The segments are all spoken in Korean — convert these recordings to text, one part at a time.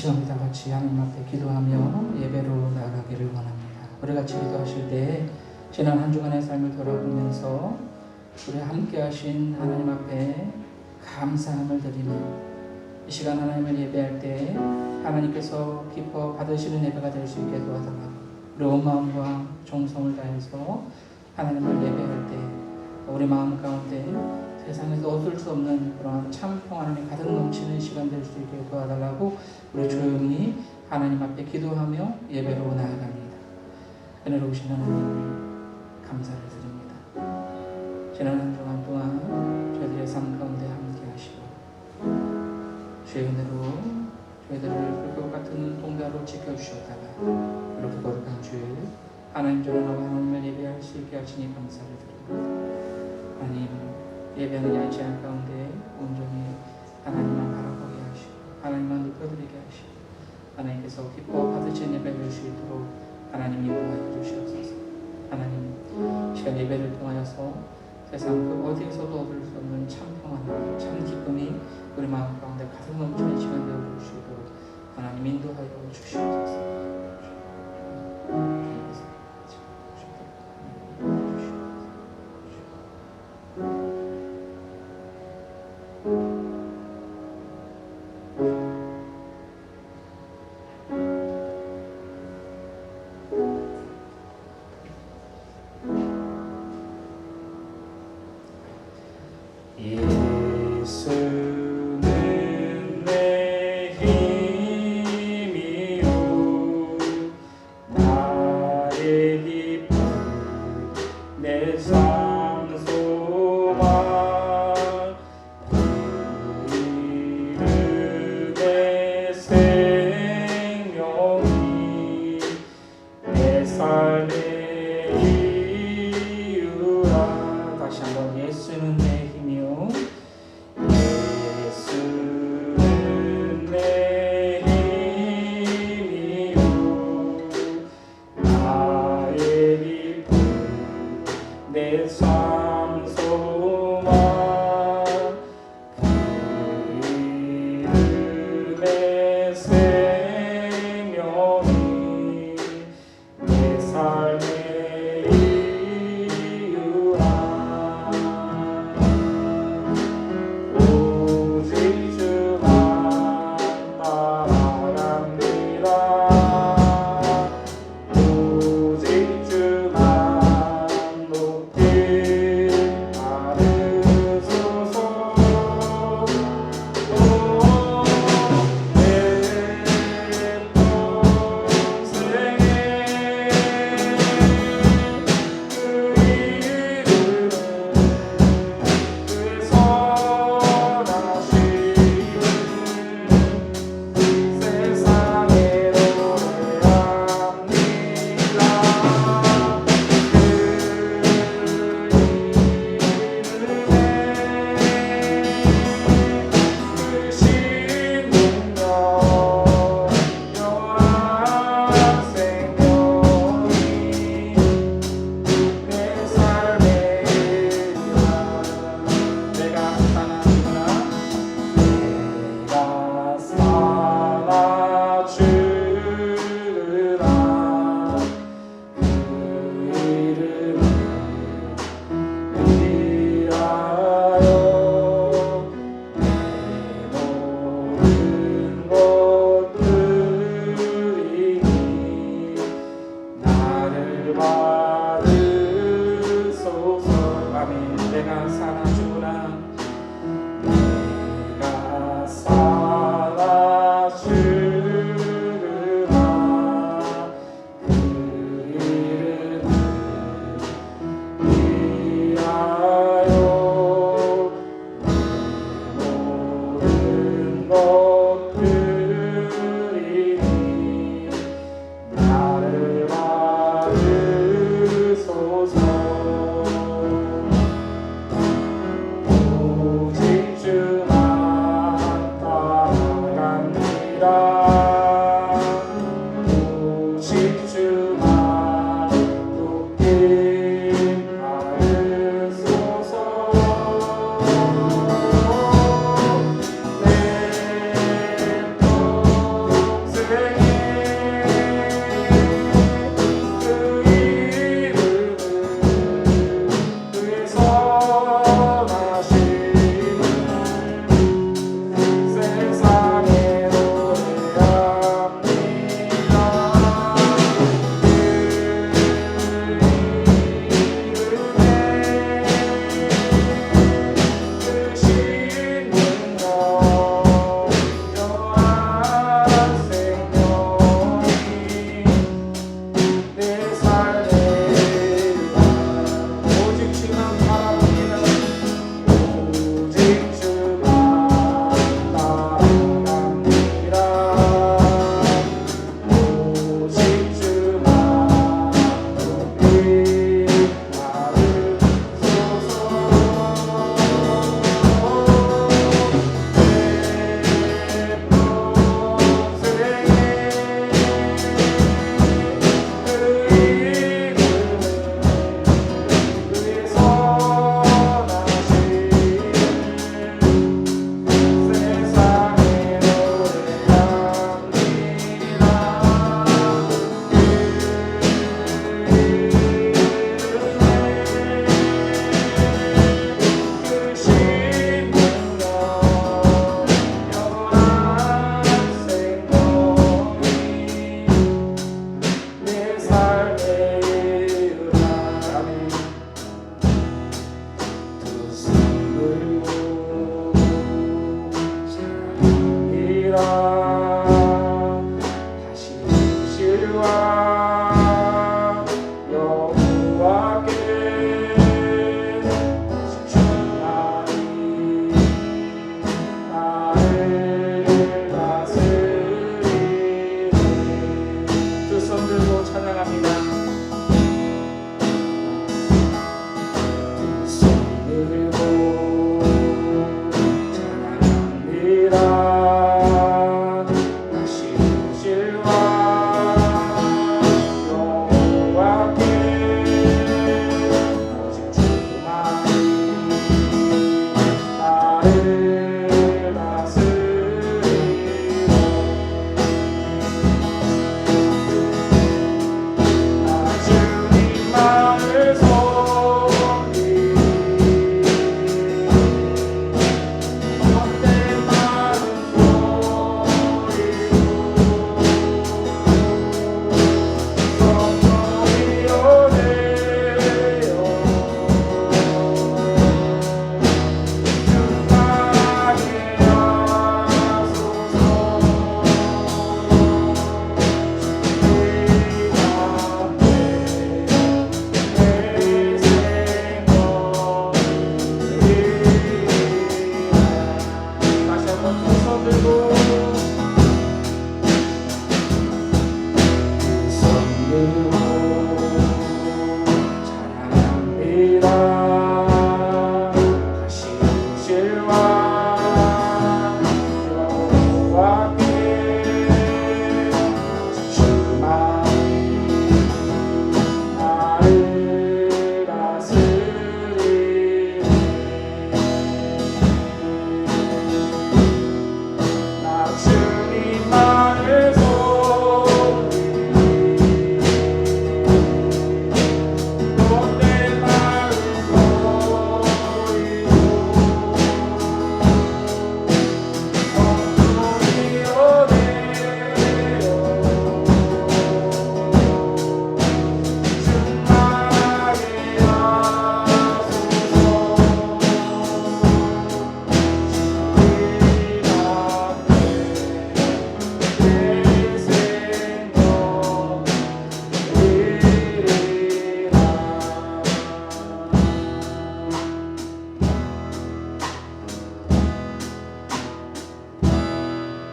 시간 다 같이 하나님 앞에 기도하며 예배로 나아가기를 원합니다. 우리 같이 기도하실 때 지난 한 주간의 삶을 돌아보면서 우리 함께 하신 하나님 앞에 감사함을 드리며 이 시간 하나님을 예배할 때 하나님께서 기뻐 받으시는 예배가 될 수 있게 도와달라고 우리 온 마음과 정성을 다해서 하나님을 예배할 때 우리 마음 가운데 세상에서 얻을 수 없는 그런 참 평안함이 가득 넘치는 시간 될 수 있게 도와달라고 우리 조용히 하나님 앞에 기도하며 예배로 나아갑니다. 은혜로우신 하나님 감사를 드립니다. 지난 한 주간 동안 저희들의 삶 가운데 함께 하시고 주의 은혜로 저희들을 불꽃 같은 동자로 지켜주셨다가 이렇게 거룩한 주일 하나님 저를 나와 하나님을 예배할 수 있게 하시니 감사를 드립니다. 하나님 예배하는 야의 제한 가운데 온전히 하나님만 바라보게 하시고 하나님만 높여드리게 하시고 하나님께서 기뻐 받으신 예배 될 수 있도록 하나님 인도하여 주시옵소서. 하나님 시간 예배를 통하여서 세상 그 어디에서도 얻을 수 없는 참 평안함 참 기쁨이 우리 마음 가운데 가득 넘치는 시간 되어줄 수 있도록 하나님 인도하여 주시옵소서. 예수는 내 힘이요 나의 기쁨 내 삶 소망 그 이름 내 생명이 내 삶의 이유라. 다시 한번 예수는 내 힘이요 예수는 내 힘이요 나의 기쁨 내 삶 소망 그 이름의 생명이 내 삶의 이유라. 오직 주만 따라갑니다. 오직 주만 높이 따르소서. 내 평생에 그 이름은 그 선하신 세상에 노래합니다. 그 이름에 크신 능력 영원한 생명이 내 삶의 이유라. 내가 살아주나 내가 살아주나 그 이름을 위하여 내 모든 것들이 나를 받으소서. 아멘. 내가 살아주나 내가 살아주나 그 이름을 위하여 내 모든 것들이 나를 받으소서. 오직 주만 따라갑니다. 오직 주만 높이 하소서. 내 찬양합니다. 다시 오실 왕 여호와 함께 주만이 나를 다스리네. 나 주님만을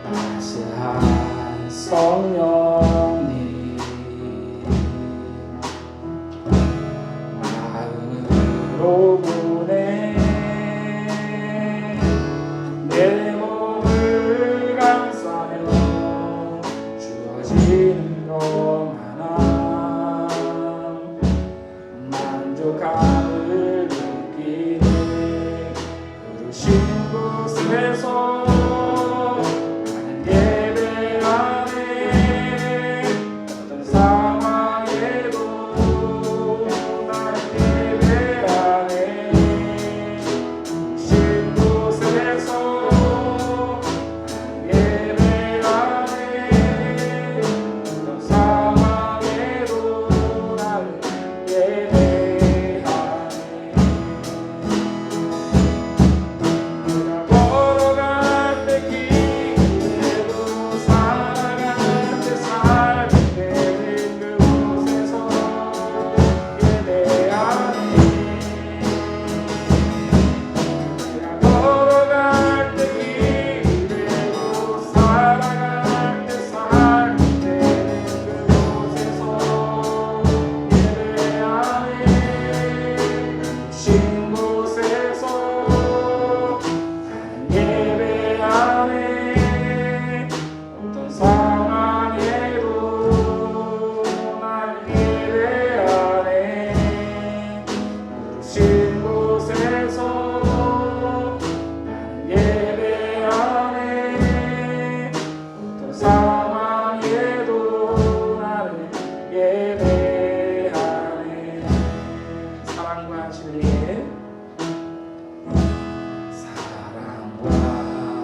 따스한 성령님 마음으로 보내 내 몸을 감싸며 주어지는 것 하나 만족함을 느끼네. 부르신 곳에서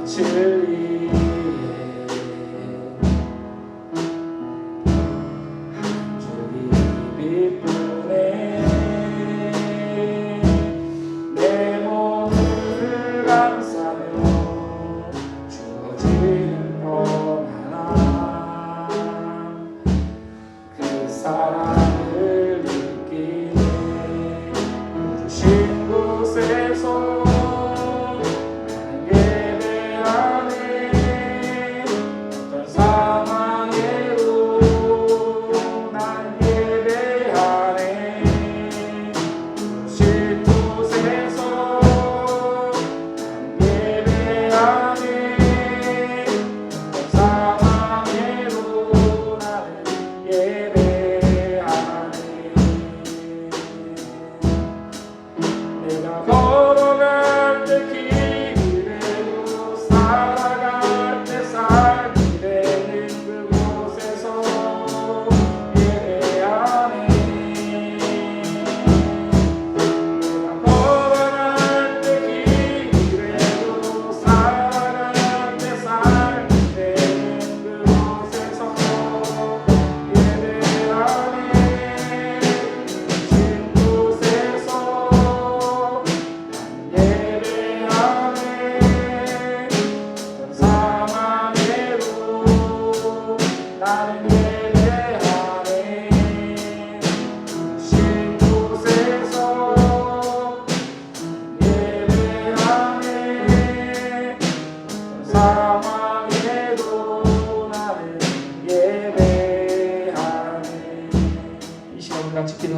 진리에 한 줄기 빛분에 내 몸을 감싸며 주어지는 것 하나 그 사랑을 느끼네. 부르신 곳에서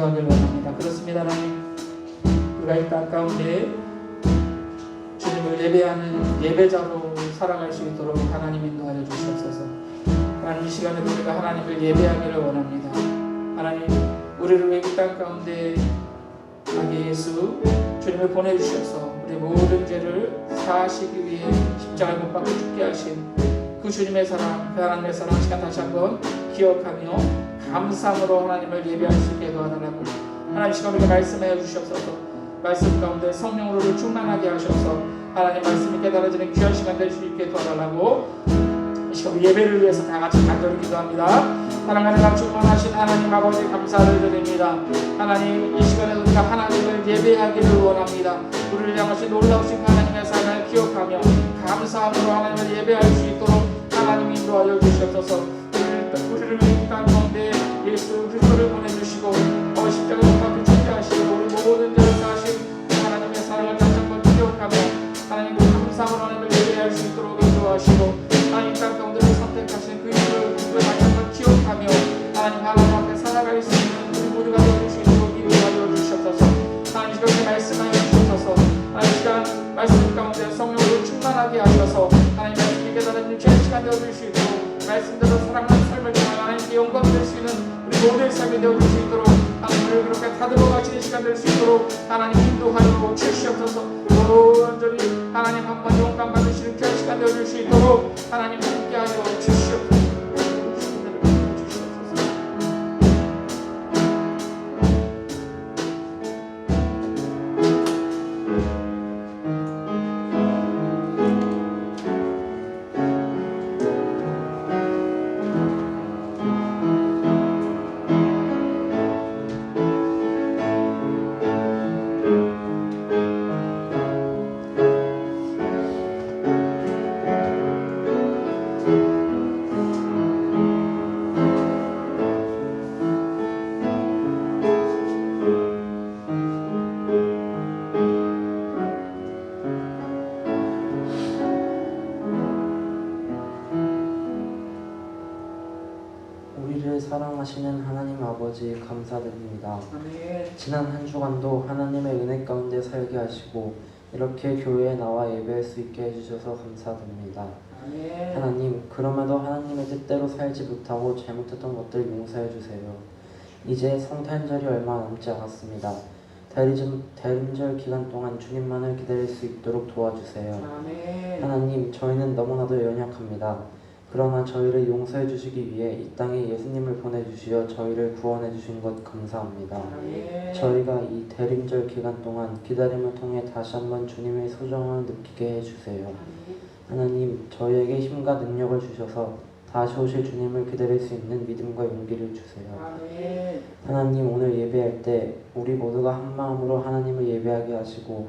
기도하길 원합니다. 그렇습니다. 하나님, 우리가 이 땅 가운데 주님을 예배하는 예배자로 살아갈 수 있도록 하나님 인도하여 주시옵소서. 하나님, 이 시간에도 우리가 하나님을 예배하기를 원합니다. 하나님, 우리를 이 땅 가운데 아기 예수 주님을 보내주셔서 우리 모든 죄를 사하시기 위해 십자가에 못 박혀 죽게 하신 그 주님의 사랑, 그 하나님의 사랑 시간 다시 한번 기억하며 감사함으로 하나님을 예배할 수 있게 도와달라고 하나님, 시간 우리가 말씀해 주시옵소서. 말씀 가운데 성령으로 충만하게 하셔서 하나님 말씀이 깨달아지는 귀한 시간 될 수 있게 도와달라고 이 시간 우리 예배를 위해서 다 같이 간절히 기도합니다. 사랑하는 감 충만하신 하나님 아버지, 감사를 드립니다. 하나님, 이 시간에 우리가 하나님을 예배하기를 원합니다. 우리를 향하신 놀라우신 하나님의 사랑을 기억하며 감사함으로 하나님을 예배할 수 있도록 하나님 인도하여 주시옵소서. 우리를 이 땅 가운데 예수 그리스도를 보내주시고 십자가 못 박혀 죽게 하시고 우리 모든 죄를 사하신 하나님의 사랑을 다시 한번 기억하며 하나님 그 감사함으로 하나님을 예배할 수 있도록 인도하시고 하나님 땅 가운데 선택하신 그 이름을 다시 한번 기억하며 하나님 앞에 살아갈 수 있는 우리 모두가 될 수 있도록 인도하여 주시옵소서. 하나님, 이렇게 말씀하여 주셔서 하나님 시간 말씀 가운데 성령으로 충만하게 하셔서 하나님 말씀이 깨달은 죄의 시간 되어줄 수 있도록 말씀대로 사랑하는 삶을 통하여 하나님께 영광 될 수 있는 우리 모두의 삶이 되어줄 수 있도록 하나님을 그렇게 다듬어 가시는 시간 될 수 있도록 하나님 인도하여 주시옵소서. 온전히 하나님 한번 영광 받으시는 귀한 시간 되어줄 수 있도록 하나님 함께하여 주시옵소서. 사랑하시는 하나님 아버지, 감사드립니다. 아멘. 지난 한 주간도 하나님의 은혜 가운데 살게 하시고 이렇게 교회에 나와 예배할 수 있게 해주셔서 감사드립니다. 아멘. 하나님, 그럼에도 하나님의 뜻대로 살지 못하고 잘못했던 것들 용서해 주세요. 이제 성탄절이 얼마 남지 않았습니다. 대림절 기간 동안 주님만을 기다릴 수 있도록 도와주세요. 아멘. 하나님, 저희는 너무나도 연약합니다. 그러나 저희를 용서해 주시기 위해 이 땅에 예수님을 보내주시어 저희를 구원해 주신 것 감사합니다. 아멘. 저희가 이 대림절 기간 동안 기다림을 통해 다시 한번 주님의 소정을 느끼게 해주세요. 하나님, 저희에게 힘과 능력을 주셔서 다시 오실 주님을 기다릴 수 있는 믿음과 용기를 주세요. 아멘. 하나님, 오늘 예배할 때 우리 모두가 한 마음으로 하나님을 예배하게 하시고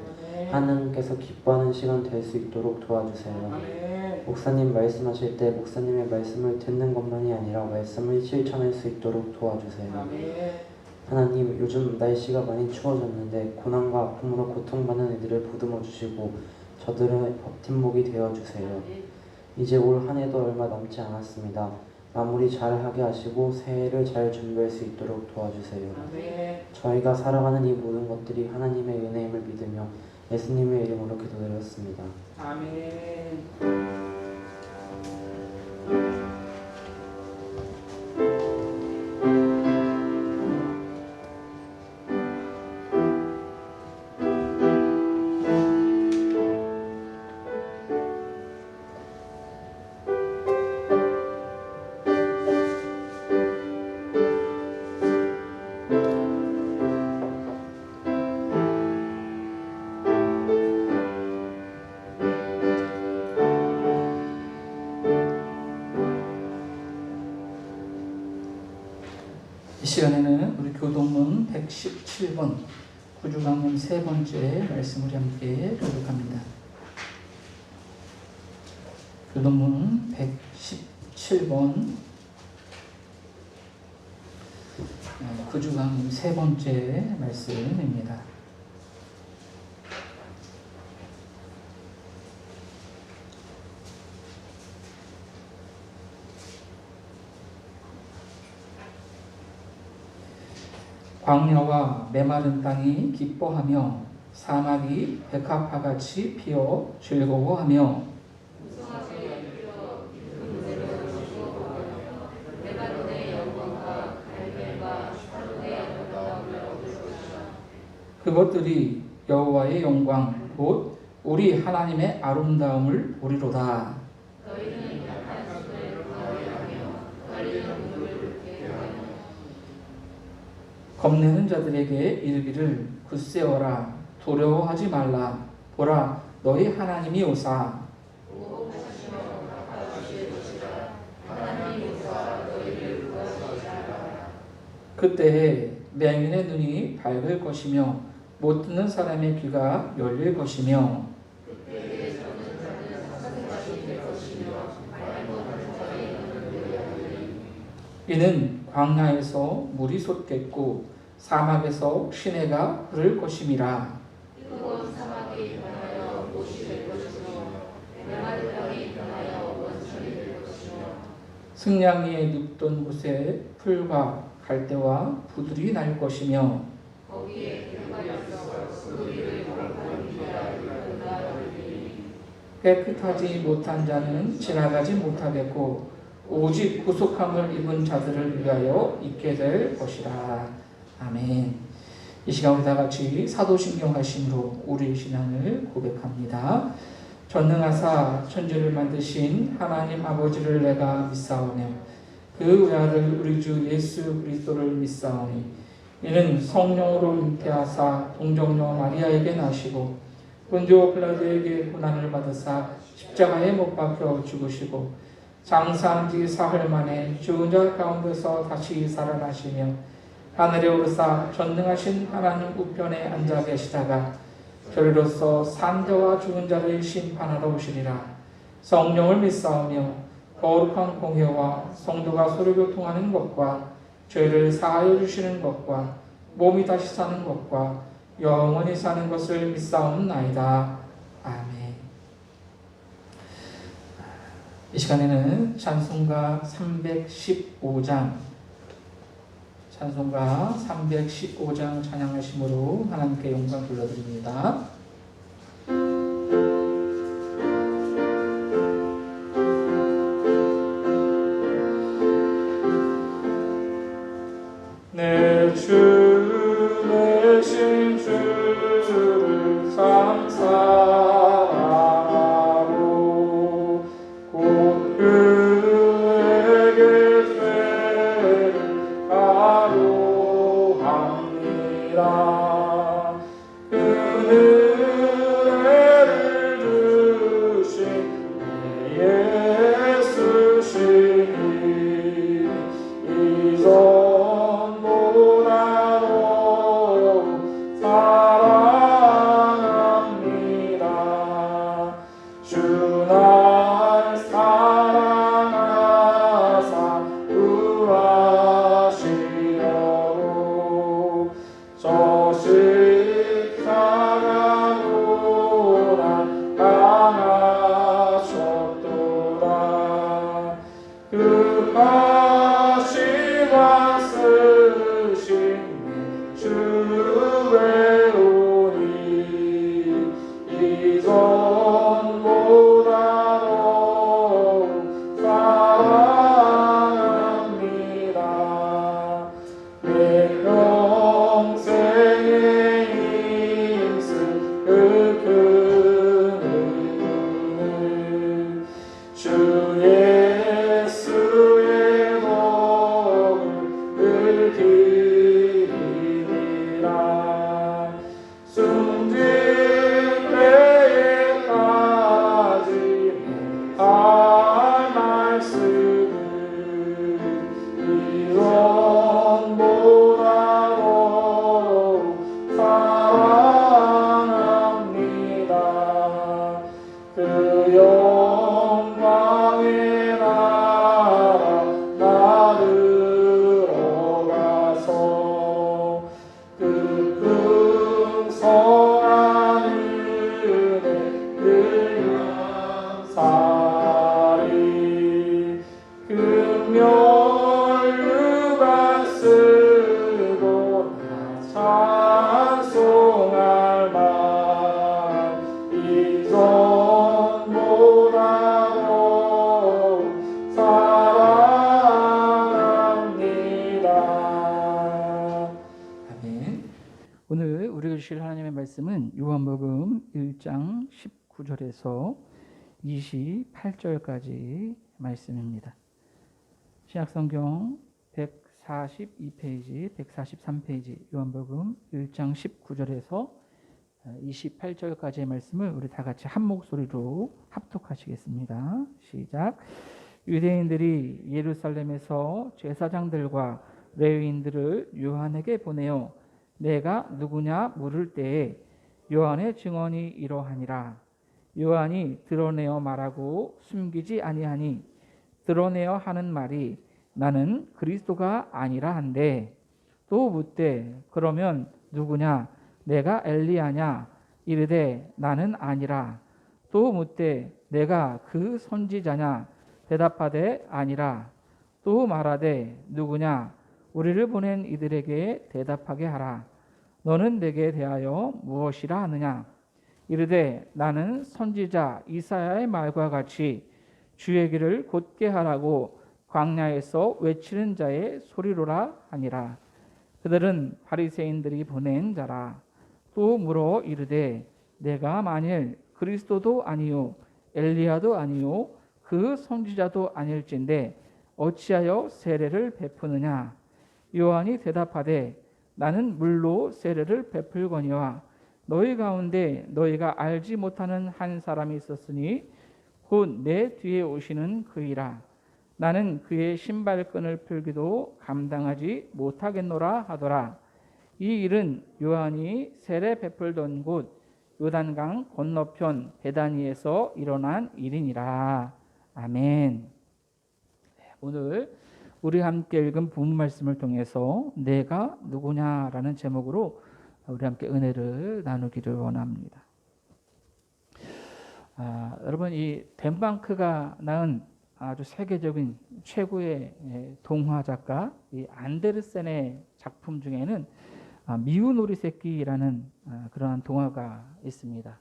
하나님께서 기뻐하는 시간 될 수 있도록 도와주세요. 아멘. 목사님 말씀하실 때 목사님의 말씀을 듣는 것만이 아니라 말씀을 실천할 수 있도록 도와주세요. 아멘. 하나님, 요즘 날씨가 많이 추워졌는데 고난과 아픔으로 고통받는 이들을 보듬어 주시고 저들의 버팀목이 되어 주세요. 이제 올 한 해도 얼마 남지 않았습니다. 마무리 잘 하게 하시고 새해를 잘 준비할 수 있도록 도와주세요. 아멘. 저희가 살아가는 이 모든 것들이 하나님의 은혜임을 믿으며 예수님의 이름으로 기도드렸습니다. 아멘. 이 시간에는 우리 교동문 117번 구주강림 세 번째 말씀을 함께 교독합니다. 교동문 117번 구주강림 세 번째 말씀입니다. 광야와 메마른 땅이 기뻐하며 사막이 백합화같이 피어 즐거워하며 그것들이 여호와의 영광 곧 우리 하나님의 아름다움을 보리로다. 겁내는 자들에게 이르기를 굳세어라 두려워하지 말라 보라 너희 하나님이 오사 그때에 맹인의 눈이 밝을 것이며 못 듣는 사람의 귀가 열릴 것이며 이는 광야에서 물이 솟겠고 사막에서 시내가 흐를 것임이라. 승냥이에 눕던 곳에 풀과 갈대와 부들이 날 것이며 깨끗하지 못한 자는 지나가지 못하겠고 오직 구속함을 입은 자들을 위하여 있게 될 것이라. 아멘. 이 시간 우리 다 같이 사도신경 하심으로 우리의 신앙을 고백합니다. 전능하사 천지를 만드신 하나님 아버지를 내가 믿사오며 그 외아들 우리 주 예수 그리스도를 믿사오니 이는 성령으로 잉태하사 동정녀 마리아에게 나시고 본디오 빌라도에게 고난을 받으사 십자가에 못 박혀 죽으시고 장사한 지 사흘 만에 죽은 자 가운데서 다시 살아나시며 하늘에 오르사 전능하신 하나님 우편에 앉아 계시다가 저리로서 산자와 죽은 자를 심판하러 오시리라. 성령을 믿사오며 거룩한 공회와 성도가 서로 교통하는 것과 죄를 사하여 주시는 것과 몸이 다시 사는 것과 영원히 사는 것을 믿사옵나이다. 아멘. 이 시간에는 찬송가 315장 찬양하심으로 하나님께 영광 돌려드립니다. 내 주 대신 주를 감사하고 곧 그에게 죄를 가로합니다. 그 은혜를 주신 내 예수시니 이전보다도 사랑합니다. 주 날 사랑하사 구하시려고 저 십자가로 날 당하셨도다. 그 가시와 쓰신 주를 외우니 이전보다도 사랑합니다. 내 평생에 힘쓴 그 큰 은혜는 주 예수의 몸을 드리리라. 숨질 때에까지 할 말씀은 이전보다도 사랑합니다. 그 영광의 나라 나르러 가서 그 오늘 우리가 주실 하나님의 말씀은 요한복음 1장 19절에서 28절까지 말씀입니다. 신약성경 142페이지, 143페이지 요한복음 1장 19절에서 28절까지의 말씀을 우리 다 같이 한 목소리로 합독하시겠습니다. 시작. 유대인들이 예루살렘에서 제사장들과 레위인들을 요한에게 보내어 내가 누구냐 물을 때에 요한의 증언이 이러하니라. 요한이 드러내어 말하고 숨기지 아니하니 드러내어 하는 말이 나는 그리스도가 아니라 한데, 또 묻되 그러면 누구냐 내가 엘리야냐 이르되 나는 아니라. 또 묻되 내가 그 선지자냐 대답하되 아니라. 또 말하되 누구냐 우리를 보낸 이들에게 대답하게 하라. 너는 내게 대하여 무엇이라 하느냐 이르되 나는 선지자 이사야의 말과 같이 주의 길을 곧게 하라고 광야에서 외치는 자의 소리로라 하니라. 그들은 바리새인들이 보낸 자라. 또 물어 이르되 내가 만일 그리스도도 아니요 엘리야도 아니요 그 선지자도 아닐진데 어찌하여 세례를 베푸느냐. 요한이 대답하되 나는 물로 세례를 베풀거니와 너희 가운데 너희가 알지 못하는 한 사람이 있었으니 곧 내 뒤에 오시는 그이라. 나는 그의 신발끈을 풀기도 감당하지 못하겠노라 하더라. 이 일은 요한이 세례 베풀던 곳 요단강 건너편 베다니에서 일어난 일이니라. 아멘. 오늘 우리 함께 읽은 본문 말씀을 통해서 내가 누구냐라는 제목으로 우리 함께 은혜를 나누기를 원합니다. 여러분, 이 덴마크가 낳은 아주 세계적인 최고의 동화 작가 이 안데르센의 작품 중에는 미운 오리 새끼라는 그러한 동화가 있습니다.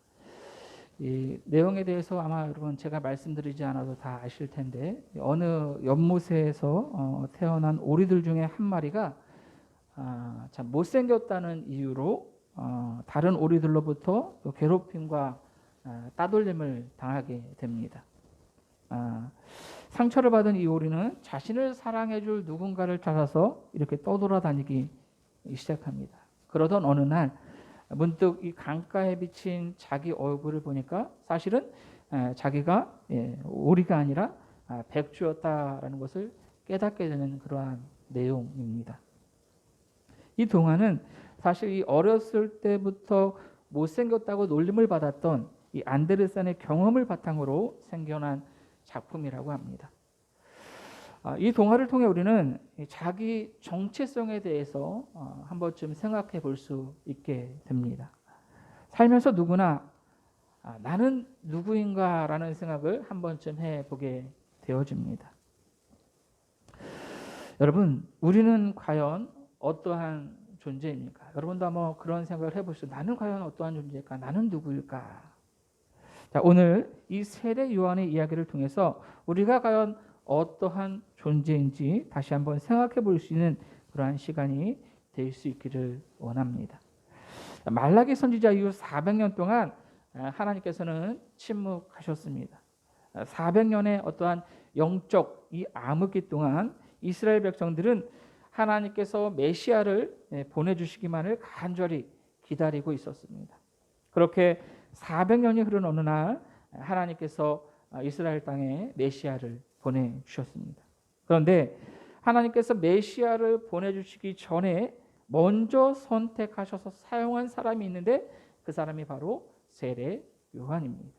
이 내용에 대해서 아마 여러분 제가 말씀드리지 않아도 다 아실 텐데, 어느 연못에서 태어난 오리들 중에 한 마리가 참 못생겼다는 이유로 다른 오리들로부터 괴롭힘과 따돌림을 당하게 됩니다. 상처를 받은 이 오리는 자신을 사랑해줄 누군가를 찾아서 이렇게 떠돌아다니기 시작합니다. 그러던 어느 날 문득 이 강가에 비친 자기 얼굴을 보니까 사실은 자기가 오리가 아니라 백주였다라는 것을 깨닫게 되는 그러한 내용입니다. 이 동화는 사실 이 어렸을 때부터 못생겼다고 놀림을 받았던 이 안데르센의 경험을 바탕으로 생겨난 작품이라고 합니다. 이 동화를 통해 우리는 자기 정체성에 대해서 한 번쯤 생각해 볼 수 있게 됩니다. 살면서 누구나 나는 누구인가라는 생각을 한 번쯤 해보게 되어집니다. 여러분, 우리는 과연 어떠한 존재입니까? 여러분도 한번 그런 생각을 해보시죠. 나는 과연 어떠한 존재일까? 나는 누구일까? 자, 오늘 이 세례 요한의 이야기를 통해서 우리가 과연 어떠한 존재인지 다시 한번 생각해 볼 수 있는 그러한 시간이 될 수 있기를 원합니다. 말라기 선지자 이후 400년 동안 하나님께서는 침묵하셨습니다. 400년의 어떠한 영적 이 암흑기 동안 이스라엘 백성들은 하나님께서 메시아를 보내주시기만을 간절히 기다리고 있었습니다. 그렇게 400년이 흐른 어느 날 하나님께서 이스라엘 땅에 메시아를 보내주셨습니다. 그런데 하나님께서 메시아를 보내주시기 전에 먼저 선택하셔서 사용한 사람이 있는데 그 사람이 바로 세례 요한입니다.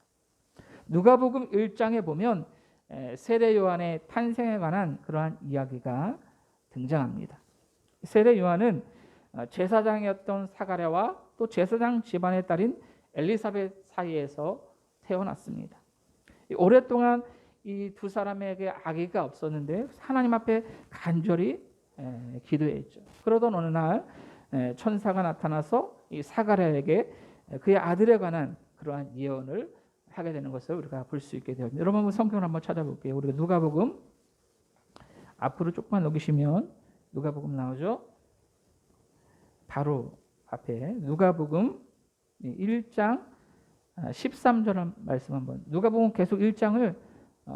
누가복음 1장에 보면 세례 요한의 탄생에 관한 그러한 이야기가 등장합니다. 세례 요한은 제사장이었던 사가랴와 또 제사장 집안의 딸인 엘리사벳 사이에서 태어났습니다. 오랫동안 이 두 사람에게 아기가 없었는데 하나님 앞에 간절히 기도했죠. 그러던 어느 날 천사가 나타나서 이 사가랴에게 그의 아들에 관한 그러한 예언을 하게 되는 것을 우리가 볼 수 있게 되었습니다. 여러분 성경을 한번 찾아볼게요. 우리가 누가복음 앞으로 조금만 넘기시면 누가복음 나오죠. 바로 앞에 누가복음 1장 13절 말씀 한번. 누가복음 계속 1장을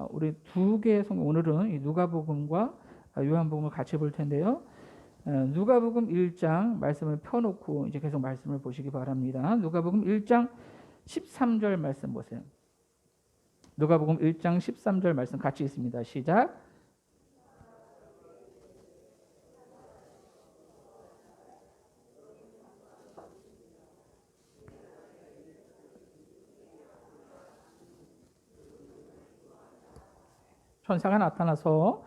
우리 두 개의 성경, 오늘은 이 누가복음과 요한복음을 같이 볼 텐데요. 누가복음 1장 말씀을 펴놓고 이제 계속 말씀을 보시기 바랍니다. 누가복음 1장 13절 말씀 보세요. 누가복음 1장 13절 말씀 같이 있습니다. 시작. 천사가 나타나서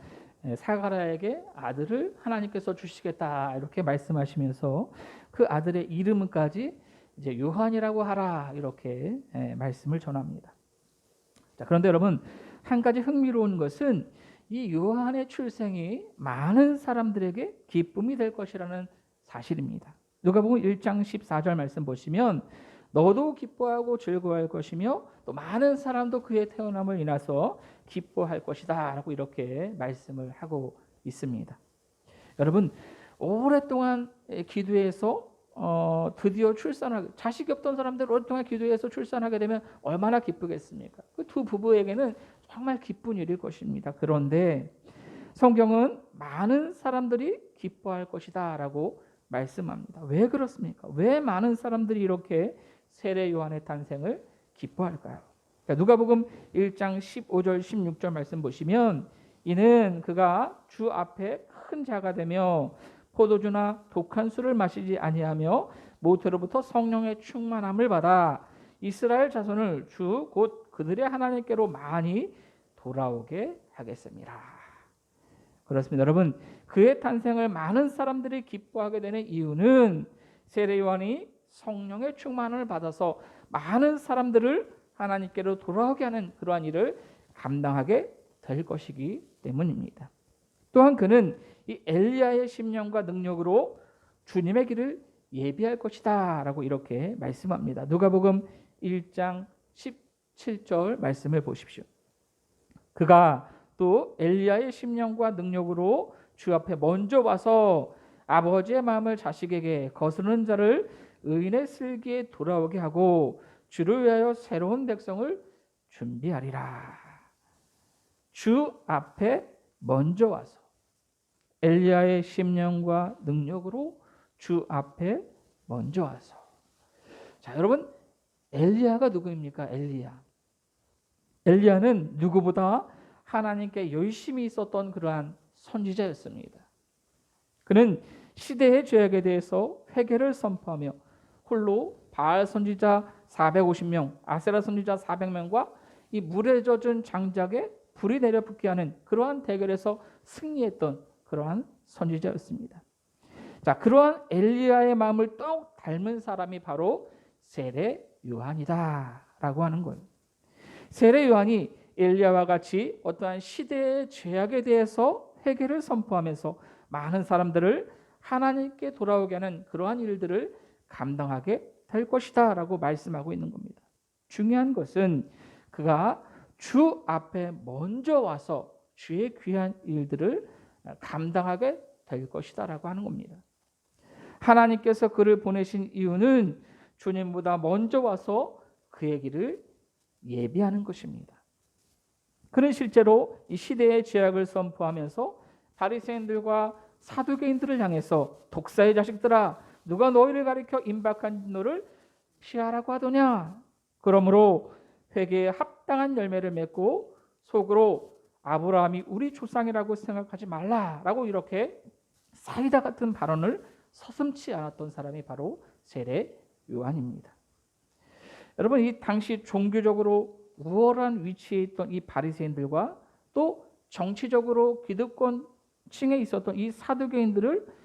사가랴에게 아들을 하나님께서 주시겠다 이렇게 말씀하시면서 그 아들의 이름까지 이제 요한이라고 하라 이렇게 말씀을 전합니다. 자, 그런데 여러분 한 가지 흥미로운 것은 이 요한의 출생이 많은 사람들에게 기쁨이 될 것이라는 사실입니다. 누가복음 1장 14절 말씀 보시면 너도 기뻐하고 즐거워할 것이며 또 많은 사람도 그의 태어남을 인하서 기뻐할 것이다 라고 이렇게 말씀을 하고 있습니다. 여러분 오랫동안 기도해서 드디어 출산하게, 자식이 없던 사람들 오랫동안 기도해서 출산하게 되면 얼마나 기쁘겠습니까? 그 두 부부에게는 정말 기쁜 일일 것입니다. 그런데 성경은 많은 사람들이 기뻐할 것이다 라고 말씀합니다. 왜 그렇습니까? 왜 많은 사람들이 이렇게 세례 요한의 탄생을 기뻐할까요? 누가복음 1장 15절 16절 말씀 보시면 이는 그가 주 앞에 큰 자가 되며 포도주나 독한 술을 마시지 아니하며 모태로부터 성령의 충만함을 받아 이스라엘 자손을 주 곧 그들의 하나님께로 많이 돌아오게 하겠습니다. 그렇습니다. 여러분 그의 탄생을 많은 사람들이 기뻐하게 되는 이유는 세례 요한이 성령의 충만을 받아서 많은 사람들을 하나님께로 돌아오게 하는 그러한 일을 감당하게 될 것이기 때문입니다. 또한 그는 이 엘리야의 심령과 능력으로 주님의 길을 예비할 것이다 라고 이렇게 말씀합니다. 누가복음 1장 17절 말씀을 보십시오. 그가 또 엘리야의 심령과 능력으로 주 앞에 먼저 와서 아버지의 마음을 자식에게 거스르는 자를 의인의 슬기에 돌아오게 하고 주를 위하여 새로운 백성을 준비하리라. 주 앞에 먼저 와서 엘리야의 심령과 능력으로 주 앞에 먼저 와서. 자, 여러분 엘리야가 누구입니까? 엘리야는 누구보다 하나님께 열심히 있었던 그러한 선지자였습니다. 그는 시대의 죄악에 대해서 회개를 선포하며 홀로 바알 선지자 450명, 아세라 선지자 400명과 이 물에 젖은 장작에 불이 내려 붙게 하는 그러한 대결에서 승리했던 그러한 선지자였습니다. 자, 그러한 엘리야의 마음을 똑 닮은 사람이 바로 세례 요한이다라고 하는 거예요. 세례 요한이 엘리야와 같이 어떠한 시대의 죄악에 대해서 회개를 선포하면서 많은 사람들을 하나님께 돌아오게 하는 그러한 일들을 감당하게 될 것이다 라고 말씀하고 있는 겁니다. 중요한 것은 그가 주 앞에 먼저 와서 주의 귀한 일들을 감당하게 될 것이다 라고 하는 겁니다. 하나님께서 그를 보내신 이유는 주님보다 먼저 와서 그의 길을 예비하는 것입니다. 그는 실제로 이 시대의 죄악을 선포하면서 바리새인들과 사두개인들을 향해서 독사의 자식들아 누가 너희를 가리켜 임박한 너를 피하라고 하더냐. 그러므로 회개에 합당한 열매를 맺고 속으로 아브라함이 우리 조상이라고 생각하지 말라라고 이렇게 사이다 같은 발언을 서슴지 않았던 사람이 바로 세례 요한입니다. 여러분 이 당시 종교적으로 우월한 위치에 있던 이 바리새인들과 또 정치적으로 기득권층에 있었던 이 사두개인들을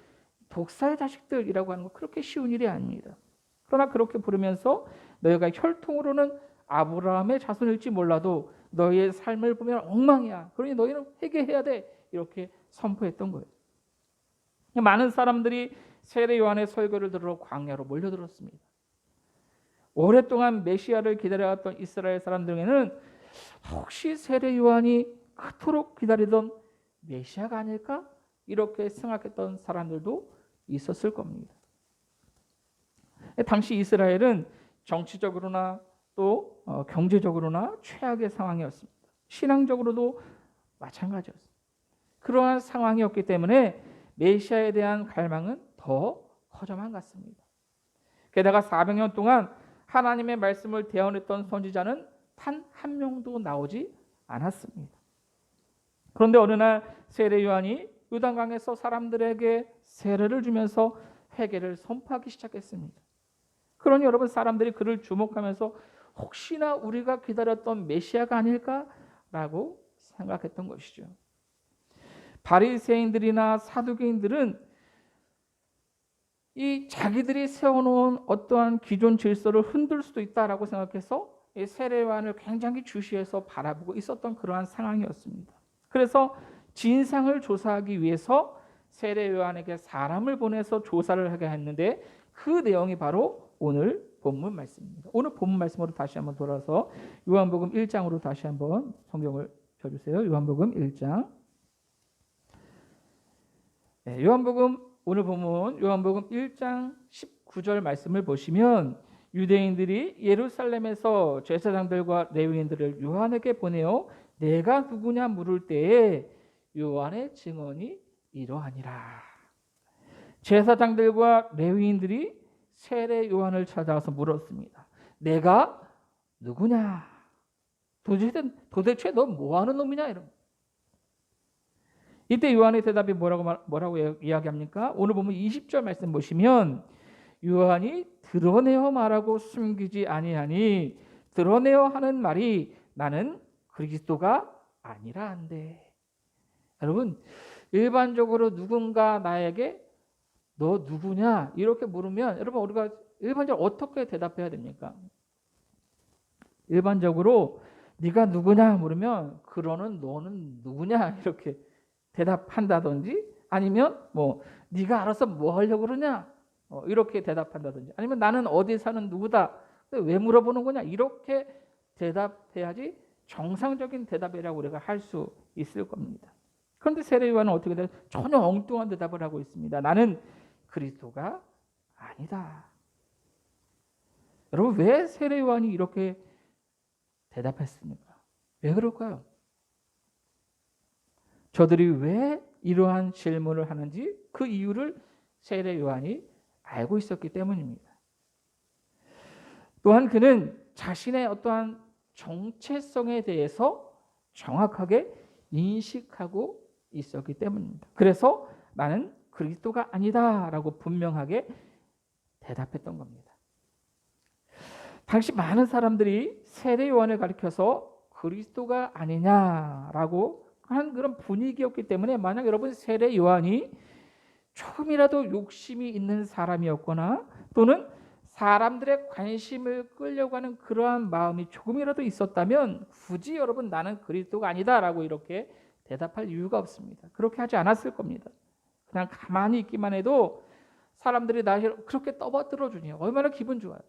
독사의 자식들이라고 하는 건 그렇게 쉬운 일이 아닙니다. 그러나 그렇게 부르면서 너희가 혈통으로는 아브라함의 자손일지 몰라도 너희의 삶을 보면 엉망이야. 그러니 너희는 회개해야 돼. 이렇게 선포했던 거예요. 많은 사람들이 세례 요한의 설교를 들으러 광야로 몰려들었습니다. 오랫동안 메시아를 기다려왔던 이스라엘 사람들에게는 혹시 세례 요한이 그토록 기다리던 메시아가 아닐까? 이렇게 생각했던 사람들도 있었을 겁니다. 당시 이스라엘은 정치적으로나 또 경제적으로나 최악의 상황이었습니다. 신앙적으로도 마찬가지였습니다. 그러한 상황이었기 때문에 메시아에 대한 갈망은 더 커져만 갔습니다. 게다가 400년 동안 하나님의 말씀을 대언했던 선지자는 단 한 명도 나오지 않았습니다. 그런데 어느 날 세례 요한이 요단강에서 사람들에게 세례를 주면서 회개를 선포하기 시작했습니다. 그러니 여러분, 사람들이 그를 주목하면서 혹시나 우리가 기다렸던 메시아가 아닐까라고 생각했던 것이죠. 바리새인들이나 사두개인들은 이 자기들이 세워놓은 어떠한 기존 질서를 흔들 수도 있다라고 생각해서 이 세례 요한을 굉장히 주시해서 바라보고 있었던 그러한 상황이었습니다. 그래서 진상을 조사하기 위해서 세례 요한에게 사람을 보내서 조사를 하게 했는데 그 내용이 바로 오늘 본문 말씀입니다. 오늘 본문 말씀으로 다시 한번 돌아서 요한복음 1장으로 다시 한번 성경을 펴주세요. 요한복음 1장. 요한복음 오늘 본문 요한복음 1장 19절 말씀을 보시면 유대인들이 예루살렘에서 제사장들과 레위인들을 요한에게 보내어 내가 누구냐 물을 때에 요한의 증언이 이러하니라. 제사장들과 레위인들이 세례 요한을 찾아와서 물었습니다. 내가 누구냐? 도대체 너 뭐하는 놈이냐? 이런. 이때 요한의 대답이 뭐라고 이야기합니까? 오늘 보면 20절 말씀 보시면 요한이 드러내어 말하고 숨기지 아니하니 드러내어 하는 말이 나는 그리스도가 아니라 한데. 여러분, 일반적으로 누군가 나에게 너 누구냐 이렇게 물으면 여러분 우리가 일반적으로 어떻게 대답해야 됩니까? 일반적으로 네가 누구냐 물으면 그러는 너는 누구냐 이렇게 대답한다든지 아니면 뭐 네가 알아서 뭐 하려고 그러냐 이렇게 대답한다든지 아니면 나는 어디 사는 누구다 왜 물어보는 거냐 이렇게 대답해야지 정상적인 대답이라고 우리가 할 수 있을 겁니다. 그런데 세례 요한은 어떻게 돼요? 전혀 엉뚱한 대답을 하고 있습니다. 나는 그리스도가 아니다. 여러분, 왜 세례 요한이 이렇게 대답했습니까? 왜 그럴까요? 저들이 왜 이러한 질문을 하는지 그 이유를 세례 요한이 알고 있었기 때문입니다. 또한 그는 자신의 어떠한 정체성에 대해서 정확하게 인식하고 있었기 때문입니다. 그래서 나는 그리스도가 아니다라고 분명하게 대답했던 겁니다. 당시 많은 사람들이 세례 요한을 가리켜서 그리스도가 아니냐라고 하는 그런 분위기였기 때문에 만약 여러분 세례 요한이 조금이라도 욕심이 있는 사람이었거나 또는 사람들의 관심을 끌려고 하는 그러한 마음이 조금이라도 있었다면 굳이 여러분 나는 그리스도가 아니다라고 이렇게 대답할 이유가 없습니다. 그렇게 하지 않았을 겁니다. 그냥 가만히 있기만 해도 사람들이 나를 그렇게 떠받들어 주니 얼마나 기분 좋아요.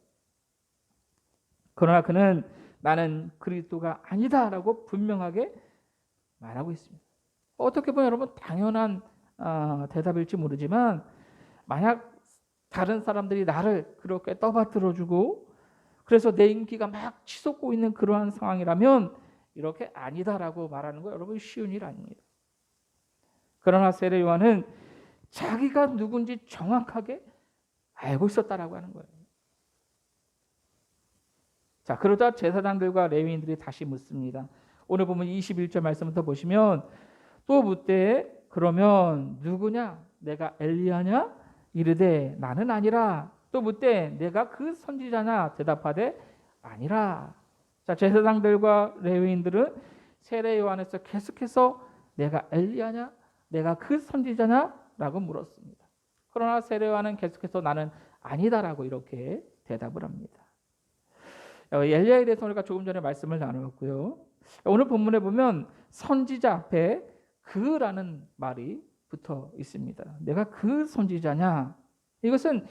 그러나 그는 나는 그리스도가 아니다라고 분명하게 말하고 있습니다. 어떻게 보면 여러분 당연한 대답일지 모르지만 만약 다른 사람들이 나를 그렇게 떠받들어 주고 그래서 내 인기가 막 치솟고 있는 그러한 상황이라면 이렇게 아니다라고 말하는 거 여러분 쉬운 일 아닙니다. 그러나 세례 요한은 자기가 누군지 정확하게 알고 있었다라고 하는 거예요. 자, 그러자 제사장들과 레위인들이 다시 묻습니다. 오늘 보면 21절 말씀부터 보시면 또 묻되 그러면 누구냐? 내가 엘리야냐? 이르되 나는 아니라. 또 묻되 내가 그 선지자냐? 대답하되 아니라. 자, 제사장들과 레위인들은 세례 요한에서 계속해서 내가 엘리야냐? 내가 그 선지자냐? 라고 물었습니다. 그러나 세례 요한은 계속해서 나는 아니다라고 이렇게 대답을 합니다. 엘리야에 대해서 우리가 조금 전에 말씀을 나누었고요. 오늘 본문에 보면 선지자 앞에 그라는 말이 붙어 있습니다. 내가 그 선지자냐? 이것은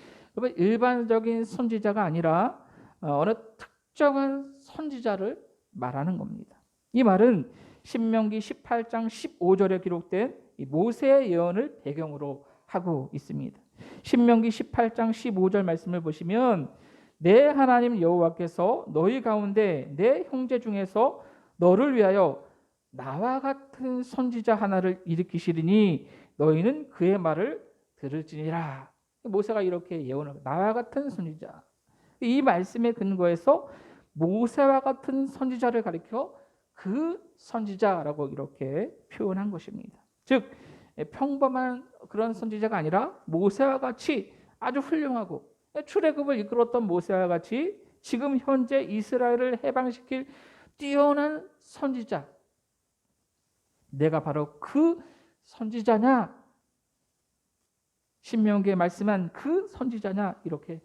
일반적인 선지자가 아니라 어느 특정한 선지자를 말하는 겁니다. 이 말은 신명기 18장 15절에 기록된 이 모세의 예언을 배경으로 하고 있습니다. 신명기 18장 15절 말씀을 보시면 내 하나님 여호와께서 너희 가운데 내 형제 중에서 너를 위하여 나와 같은 선지자 하나를 일으키시리니 너희는 그의 말을 들을지니라. 모세가 이렇게 예언을 나와 같은 선지자. 이 말씀에 근거해서 모세와 같은 선지자를 가리켜 그 선지자라고 이렇게 표현한 것입니다. 즉 평범한 그런 선지자가 아니라 모세와 같이 아주 훌륭하고 출애굽을 이끌었던 모세와 같이 지금 현재 이스라엘을 해방시킬 뛰어난 선지자. 내가 바로 그 선지자냐? 신명기에 말씀한 그 선지자냐? 이렇게